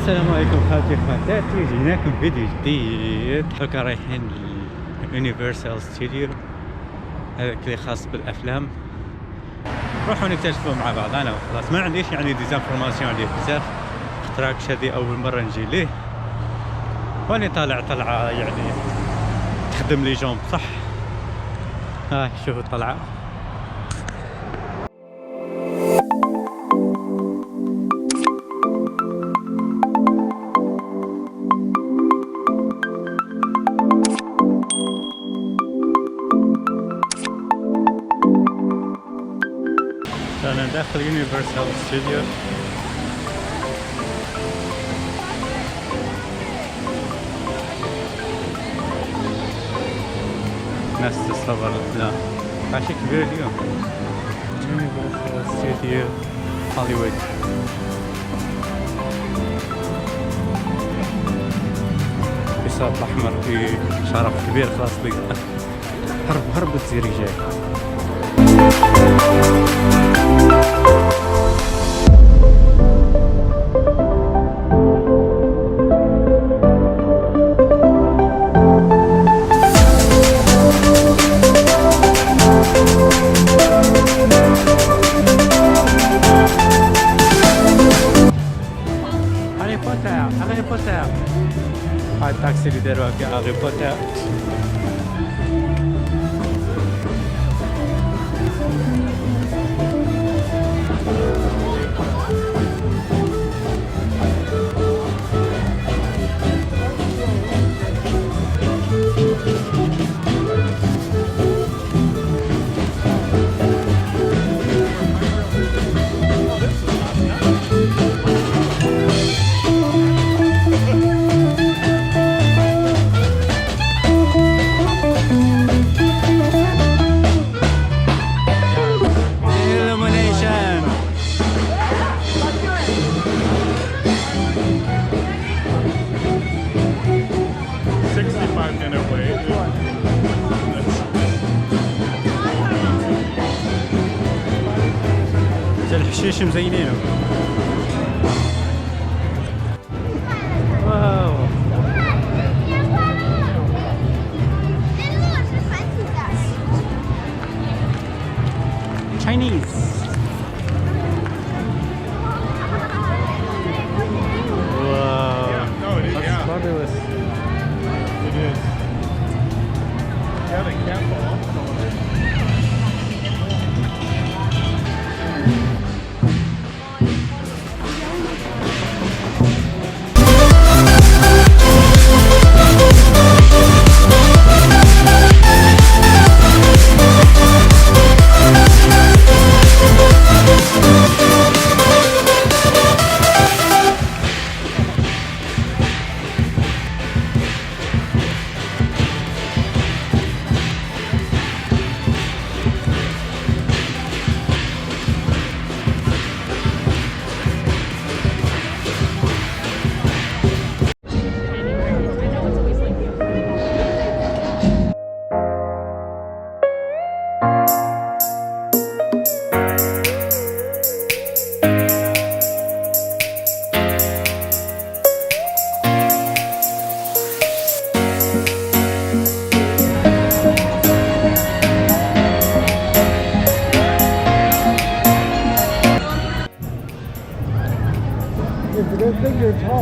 السلام عليكم خواتي وخواتاتي، جيناكم فيديو جديد. هكا رايحين يونيفارسال ستوديو، هذاك اللي خاص بالافلام. نروحوا نكتشفوا مع بعضنا وخلاص. ما عنديش يعني ديزانفورماسيون عليه بزاف، اختراكش هذه اول مره نجي ليه، واني طالع طلعه يعني تخدم لي جومب صح. ها شوفوا الطلعه. أنا داخل يونيفارسال ستوديو. ناس تصور الأفلام، عشان كبير اليوم. يونيفارسال ستوديو هوليوود. بساط الأحمر في شرف كبير خاص لي. هرب وتزيري جاي. هاري بوتر هاي التاكسي اللي داروها في هاري بوتر. الحشيش مزينينه. واو Chinese. Wow, that's fabulous. It is. Yeah, they can't fall off.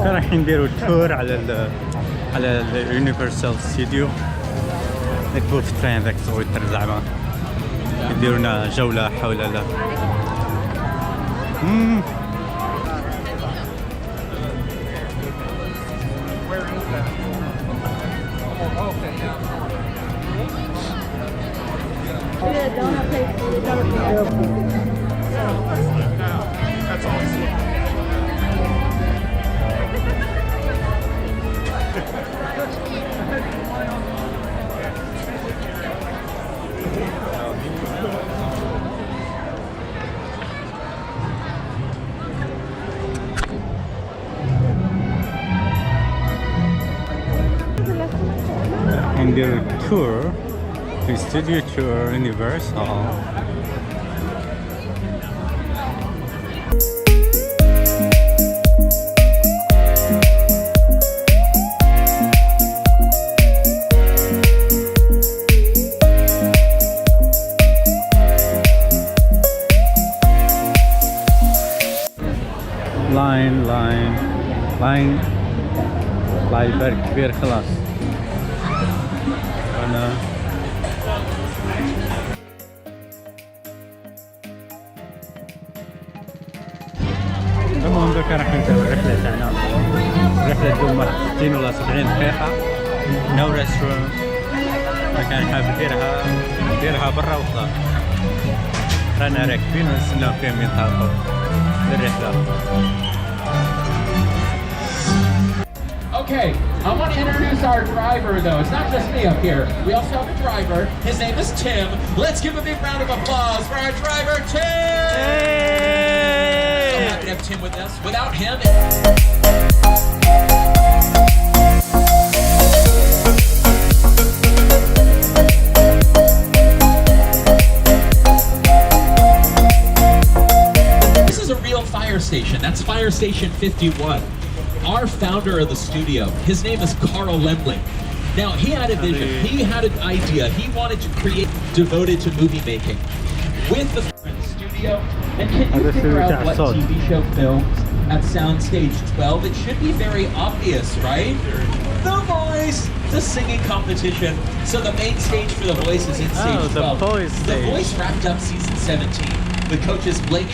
رايحين نديرو تور على اليونيفارسال ستوديو. نركبو في الترين ذاك الصغير زعما يديرو لنا جولة حول That's awesome. and their tour, the studio tour Universal. لاين الله يبارك كبير خلاص. أنا المهم دوكا راح نبداو الرحلة تاعنا. الرحلة تدوم 60 ولا 70 دقيقة. نو ريستورون. كان حاب ديرها برا وخلاص. رانا راكبين ونستناو فيهم ينطلقوا للرحلة. Okay, I want to introduce our driver though. It's not just me up here. We also have a driver. His name is Tim. Let's give a big round of applause for our driver, Tim! Hey! So happy to have Tim with us. Without him... This is a real fire station. That's Fire Station 51. Our founder of the studio, his name is Carl Lemling. Now, he had a vision, he had an idea, he wanted to create devoted to movie making with the studio. And can you figure out what TV show films at Soundstage 12? It should be very obvious, right? The Voice, the singing competition. So the main stage for The Voice is in stage 12. The Voice wrapped up season 17. The coaches Blake.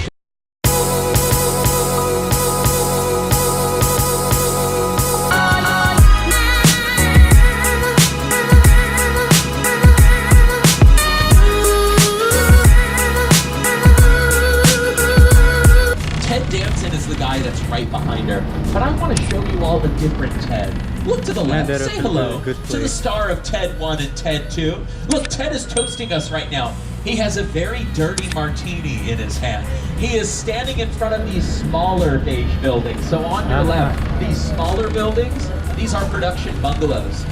That's right behind her. But I want to show you all the different Ted. Look to the left, say hello to the star of Ted 1 and Ted 2. Look, Ted is toasting us right now. He has a very dirty martini in his hand. He is standing in front of these smaller beige buildings. So on your left, these smaller buildings, these are production bungalows.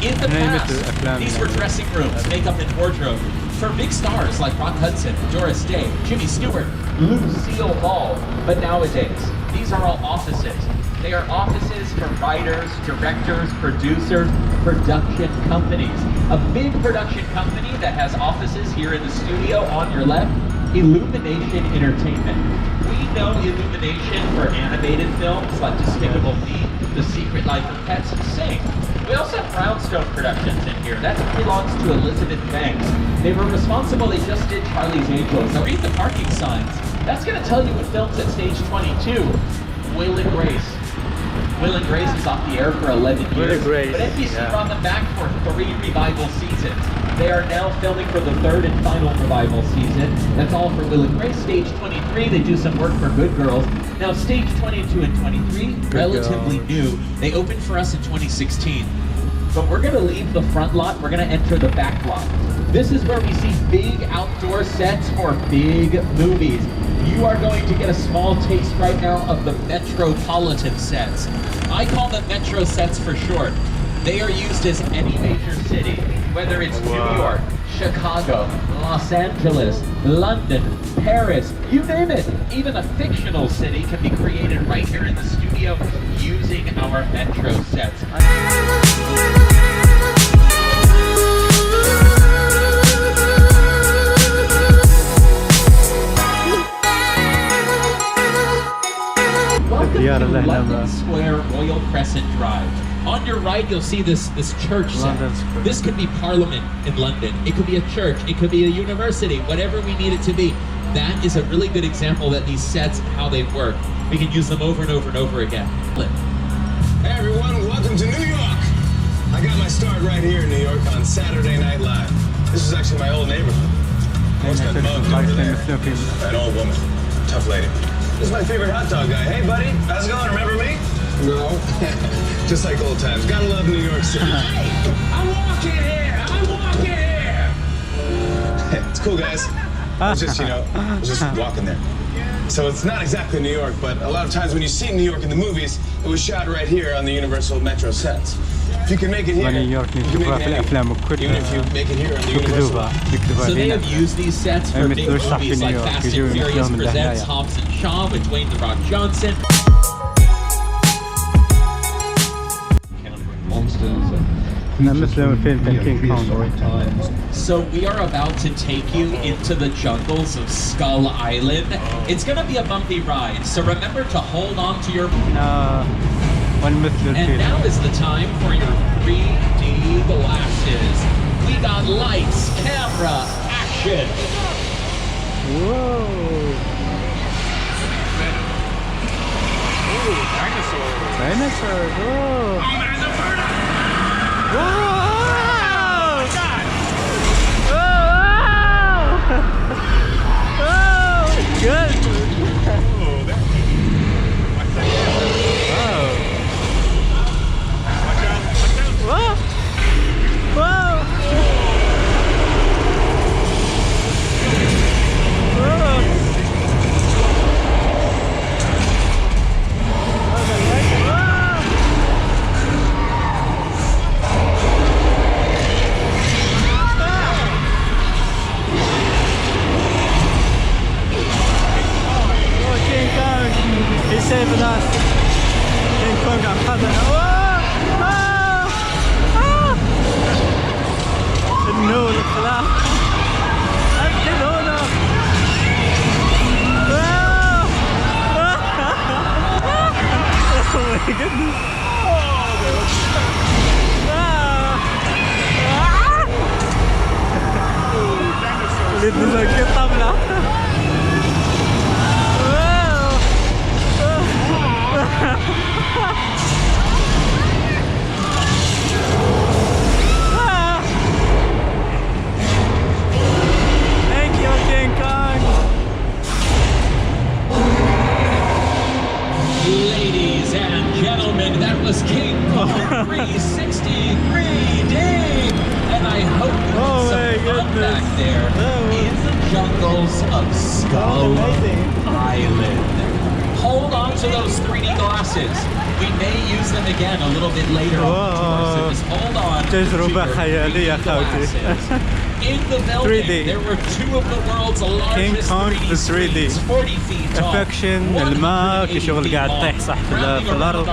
In the past, these were dressing rooms, makeup and wardrobe for big stars like Rock Hudson, Doris Day, Jimmy Stewart, Lucille Ball. But nowadays, these are all offices. They are offices for writers, directors, producers, production companies. A big production company that has offices here in the studio on your left, Illumination Entertainment. We know Illumination for animated films like Despicable Me, The Secret Life of Pets, and Sing. We also have Brownstone Productions in here. That belongs to Elizabeth Banks. They were responsible, they just did Charlie's Angels. Now read the parking signs. That's going to tell you what films at stage 22. Will and Grace. Will and Grace is off the air for 11 years. But NBC brought them back for 3 revival seasons. They are now filming for the 3rd and final revival season. That's all for Will and Grace. Stage 23, they do some work for Good Girls. Now stage 22 and 23, relatively new. They opened for us in 2016. But we're going to leave the front lot, we're going to enter the back lot. This is where we see big outdoor sets for big movies. You are going to get a small taste right now of the metropolitan sets. I call them metro sets for short. They are used as any major city, whether it's New York, Chicago, Los Angeles, London, Paris, you name it. Even a fictional city can be created right here in the studio using our metro sets. Welcome to London Square, Royal Crescent Drive. On your right, you'll see this church set. This could be Parliament in London. It could be a church. It could be a university. Whatever we need it to be. That is a really good example that these sets, how they work. We can use them over and over and over again. Hey everyone, welcome to New York. I got my start right here in New York on Saturday Night Live. This is actually my old neighborhood. What's that mug over there? That old woman. Tough lady. This is my favorite hot dog guy. Hey buddy, how's it going? Remember me? No. Just like old times. Gotta love New York City. Hey, I'm walking here. It's cool, guys. I was just, walking there. So it's not exactly New York, but a lot of times when you see New York in the movies, it was shot right here on the Universal Metro sets. If you can make it here, you can make it anywhere. Even if you make it here on the Universal. So they have used these sets for big movies like Fast and Furious Presents Hobbs and Shaw with Dwayne "The Rock" Johnson. So we are about to take you into the jungles of Skull Island. It's going to be a bumpy ride, so remember to hold on to your... ونمثل And الفيلم. now is the time for your 3D glasses. We got lights, camera, action. واو. Dinosaur. ديناصور. واو. واو. واو. Good. واو. واو. He saved us. King Kong أنقذنا. النور الخلاق. أنقذ هنا. Oh my goodness. وليد نزكي الطبلة. Thank you, King Kong. Ladies and gentlemen, that was King Kong 360 and I hope you had some fun back there in the jungles of Skull Island. Hold on to those 3D glasses. We may use them again a little bit later on, so just hold on to تجربة your خيالية 3D خوتي. glasses. In the building, 3D. there were two of the world's King largest Kong 3D the 3D. screens, 40 feet tall. Affection الماء كي شغل قاعد تطيح صح في الأرض.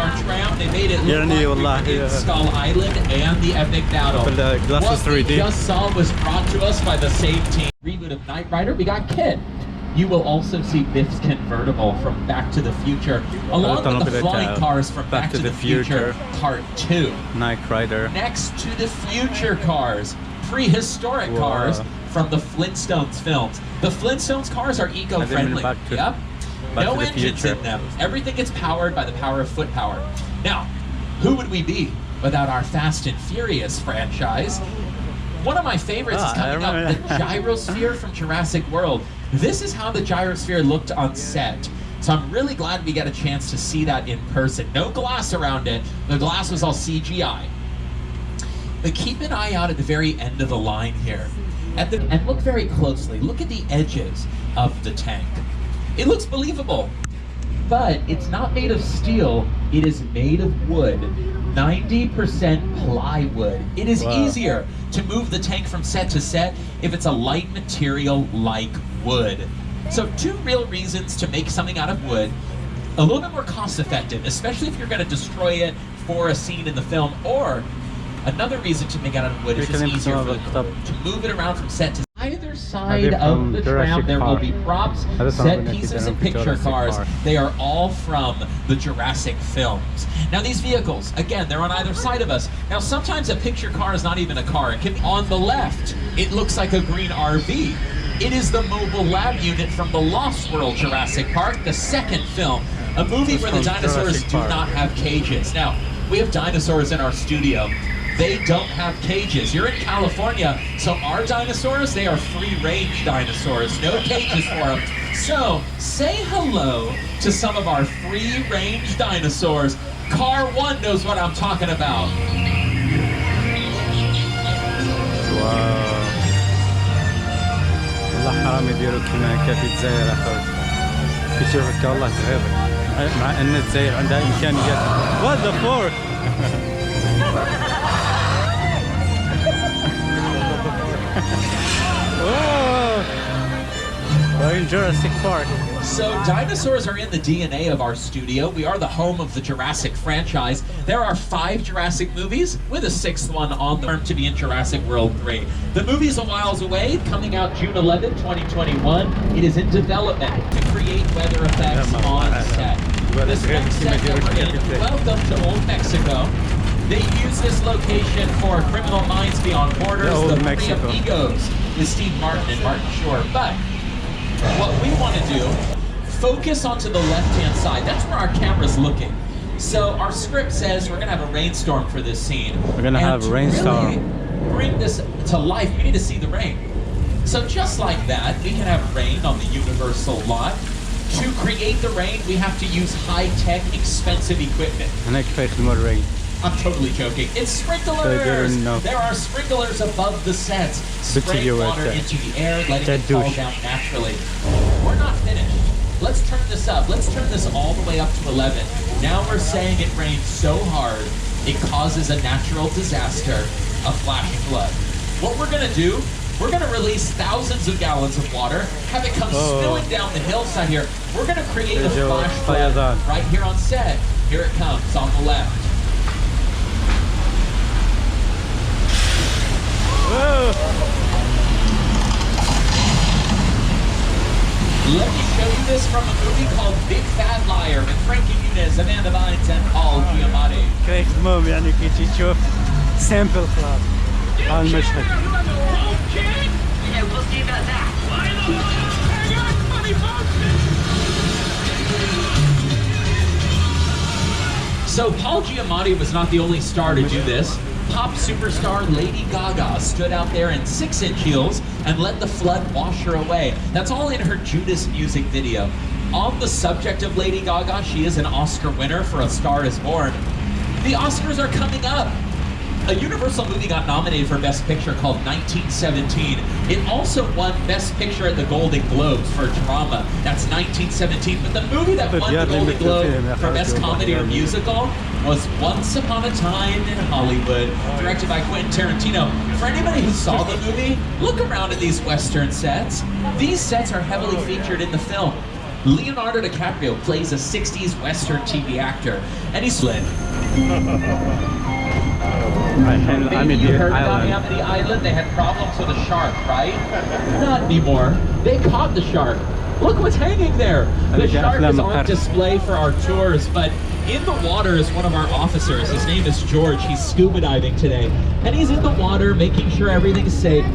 يعني والله Skull Island and the epic battle. Glasses What we 3D. just saw was brought to us by the same team. Reboot of Knight Rider, we got Kid. You will also see Biff's convertible from Back to the Future, along with the flying cars from Back to the Future Part 2. Knight Rider. Next to the future cars, prehistoric cars from the Flintstones films. The Flintstones cars are eco-friendly. Yep. No engines in them. Everything gets powered by the power of foot power. Now, who would we be without our Fast and Furious franchise? One of my favorites is coming up, the gyrosphere from Jurassic World. This is how the gyrosphere looked on set. So I'm really glad we got a chance to see that in person. No glass around it. The glass was all CGI. But keep an eye out at the very end of the line here. And look very closely. Look at the edges of the tank. It looks believable. But it's not made of steel. It is made of wood. 90% plywood. It is easier to move the tank from set to set if it's a light material like wood. So two real reasons to make something out of wood. A little bit more cost effective, especially if you're going to destroy it for a scene in the film. Or another reason to make it out of wood is just easier for to move it around from set to either side of the tram. There will be props, set pieces, and picture cars. They are all from the Jurassic films. Now these vehicles, again, they're on either side of us. Now sometimes a picture car is not even a car. It can be on the left. It looks like a green RV. It is the mobile lab unit from the Lost World Jurassic Park, the second film, a movie where the dinosaurs do not have cages. Now, we have dinosaurs in our studio. They don't have cages. You're in California, so our dinosaurs, they are free-range dinosaurs. No cages for them. So, say hello to some of our free-range dinosaurs. Car 1 knows what I'm talking about. واو. والله حرام يديروا كيما هكا في الجزائر اخوتي. كي تشوفك والله تغيظك. مع ان الجزائر عندها امكانيات. What the fuck? We're in Jurassic Park. So dinosaurs are in the DNA of our studio. We are the home of the Jurassic franchise. There are 5 Jurassic movies with a 6th one on the term to be in Jurassic World 3. The movie's a whiles away, coming out June 11, 2021. It is in development to create weather effects on set. This next set that we're in, welcome to Old Mexico. They use this location for Criminal Minds Beyond Borders. The Three of Egos is Steve Martin and Martin Short. But what we want to do, focus onto the left-hand side. That's where our camera's looking. So our script says we're going to have a rainstorm for this scene. We're going to have a rainstorm. Really bring this to life, we need to see the rain. So just like that, we can have rain on the Universal lot. To create the rain, we have to use high-tech, expensive equipment. I'm totally joking. It's sprinklers! There are sprinklers above the sets. Spray water into the air, letting it fall down naturally. We're not finished. Let's turn this up. Let's turn this all the way up to 11. Now we're saying it rains so hard, it causes a natural disaster, a flash flood. What we're gonna do, we're gonna release thousands of gallons of water, have it come spilling down the hillside here. We're gonna create a flash flood right here on set. Here it comes on the left. Let me show you this from a movie called Big Fat Liar with Frankie Muniz, Amanda Bynes, and Paul Giamatti. كيف مهم يعني كي تشوف سامبل خلاص على المشهد. So Paul Giamatti was not the only star to do this. Pop superstar Lady Gaga stood out there in 6-inch heels and let the flood wash her away. That's all in her Judas music video. On the subject of Lady Gaga, she is an Oscar winner for A Star Is Born. The Oscars are coming up. A Universal movie got nominated for Best Picture called 1917. It also won Best Picture at the Golden Globes for drama. That's 1917. But the movie that won the Golden Globe for Best Comedy or Musical was Once Upon a Time in Hollywood, directed by Quentin Tarantino. For anybody who saw the movie, look around at these Western sets. These sets are heavily featured in the film. Leonardo DiCaprio plays a 60s Western TV actor, and he's slid. Maybe you heard about Amity Island? They had problems with a shark, right? Not anymore. They caught the shark. Look what's hanging there. The shark is on display for our tours, but in the water is one of our officers. His name is George. He's scuba diving today, and he's in the water making sure everything's safe.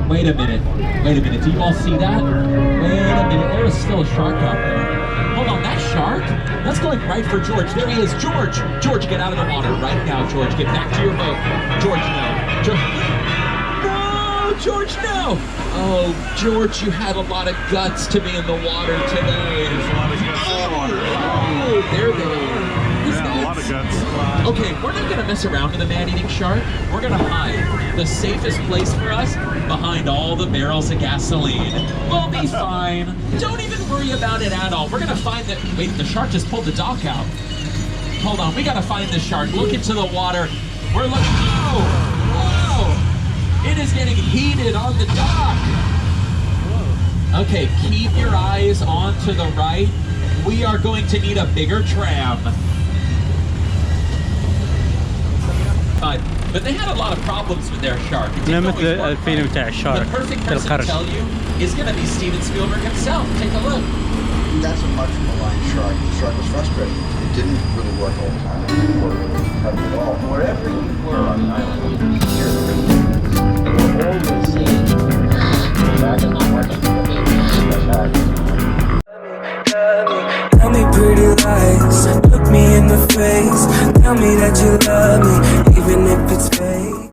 Wait a minute. Wait a minute. Do you all see that? Wait a minute. There is still a shark out there. Hold on, that shark? That's going right for George. There he is. George! George, get out of the water right now, George. Get back to your boat. George, no. George. No! George, no! Oh, George, you had a lot of guts to be in the water today. There's a lot of guts in the water. Oh, there they are. Yeah, a lot of guts. Okay, we're not gonna mess around with a man-eating shark. We're gonna hide. The safest place for us, behind all the barrels of gasoline. We'll be fine. Don't even worry about it at all. We're gonna find that. Wait, the shark just pulled the dock out. Hold on, we gotta find the shark. Look into the water. We're looking. Whoa! Whoa! It is getting heated on the dock. Okay, keep your eyes on to the right. We are going to need a bigger tram. But they had a lot of problems with their shark. The perfect person to tell you is going to be Steven Spielberg himself. Take a look. That's a much maligned shark. The shark was frustrated. It didn't really work all the time. It didn't work really at all. Wherever you were on the island, you could hear the rhythm. You were always seeing the shark is not working. Tell me pretty lies, look me in the face. Tell me that you love me, even if it's